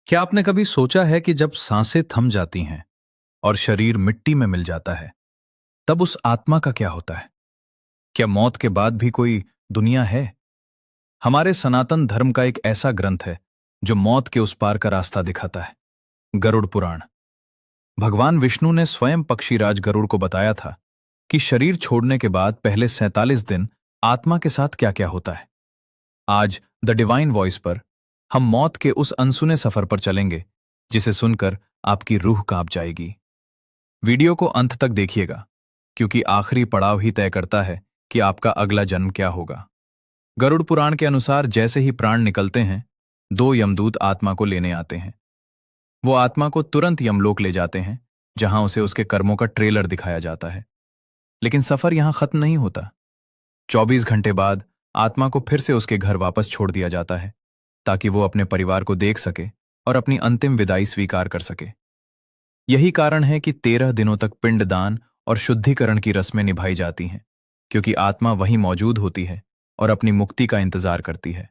क्या आपने कभी सोचा है कि जब सांसें थम जाती हैं और शरीर मिट्टी में मिल जाता है, तब उस आत्मा का क्या होता है? क्या मौत के बाद भी कोई दुनिया है? हमारे सनातन धर्म का एक ऐसा ग्रंथ है जो मौत के उस पार का रास्ता दिखाता है, गरुड़ पुराण। भगवान विष्णु ने स्वयं पक्षीराज गरुड़ को बताया था कि शरीर छोड़ने के बाद पहले 47 दिन आत्मा के साथ क्या क्या होता है। आज द डिवाइन वॉइस पर हम मौत के उस अनसुने सफर पर चलेंगे जिसे सुनकर आपकी रूह कांप जाएगी। वीडियो को अंत तक देखिएगा, क्योंकि आखिरी पड़ाव ही तय करता है कि आपका अगला जन्म क्या होगा। गरुड़ पुराण के अनुसार जैसे ही प्राण निकलते हैं, दो यमदूत आत्मा को लेने आते हैं। वो आत्मा को तुरंत यमलोक ले जाते हैं, जहां उसे उसके कर्मों का ट्रेलर दिखाया जाता है। लेकिन सफर यहां खत्म नहीं होता। 24 घंटे बाद आत्मा को फिर से उसके घर वापस छोड़ दिया जाता है, ताकि वो अपने परिवार को देख सके और अपनी अंतिम विदाई स्वीकार कर सके। यही कारण है कि 13 दिनों तक पिंडदान और शुद्धिकरण की रस्में निभाई जाती हैं, क्योंकि आत्मा वहीं मौजूद होती है और अपनी मुक्ति का इंतजार करती है।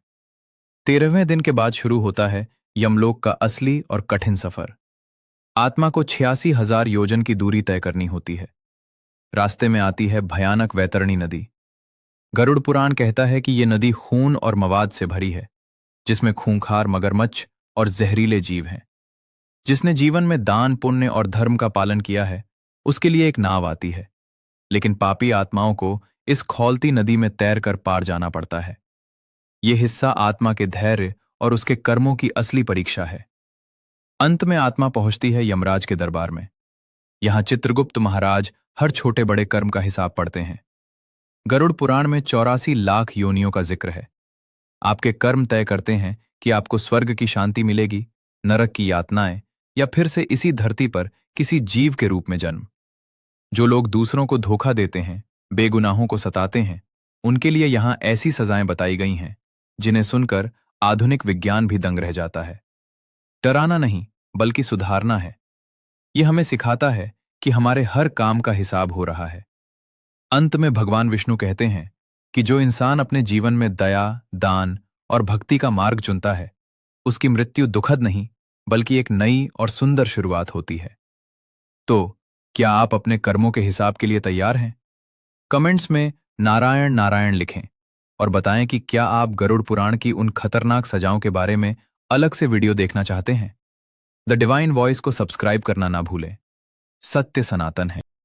13वें दिन के बाद शुरू होता है यमलोक का असली और कठिन सफर। आत्मा को 86,000 योजन की दूरी तय करनी होती है। रास्ते में आती है भयानक वैतरणी नदी। गरुड़ पुराण कहता है कि ये नदी खून और मवाद से भरी है, जिसमें खूंखार मगरमच्छ और जहरीले जीव हैं। जिसने जीवन में दान, पुण्य और धर्म का पालन किया है, उसके लिए एक नाव आती है, लेकिन पापी आत्माओं को इस खौलती नदी में तैरकर पार जाना पड़ता है। यह हिस्सा आत्मा के धैर्य और उसके कर्मों की असली परीक्षा है। अंत में आत्मा पहुंचती है यमराज के दरबार में। यहां चित्रगुप्त महाराज हर छोटे बड़े कर्म का हिसाब पढ़ते हैं। गरुड़ पुराण में 84 लाख योनियों का जिक्र है। आपके कर्म तय करते हैं कि आपको स्वर्ग की शांति मिलेगी, नरक की यातनाएं, या फिर से इसी धरती पर किसी जीव के रूप में जन्म। जो लोग दूसरों को धोखा देते हैं, बेगुनाहों को सताते हैं, उनके लिए यहां ऐसी सजाएं बताई गई हैं जिन्हें सुनकर आधुनिक विज्ञान भी दंग रह जाता है। डराना नहीं, बल्कि सुधारना है। यह हमें सिखाता है कि हमारे हर काम का हिसाब हो रहा है। अंत में भगवान विष्णु कहते हैं कि जो इंसान अपने जीवन में दया, दान और भक्ति का मार्ग चुनता है, उसकी मृत्यु दुखद नहीं, बल्कि एक नई और सुंदर शुरुआत होती है। तो क्या आप अपने कर्मों के हिसाब के लिए तैयार हैं? कमेंट्स में नारायण नारायण लिखें और बताएं कि क्या आप गरुड़ पुराण की उन खतरनाक सजाओं के बारे में अलग से वीडियो देखना चाहते हैं। द डिवाइन वॉइस को सब्सक्राइब करना ना भूलें। सत्य सनातन है।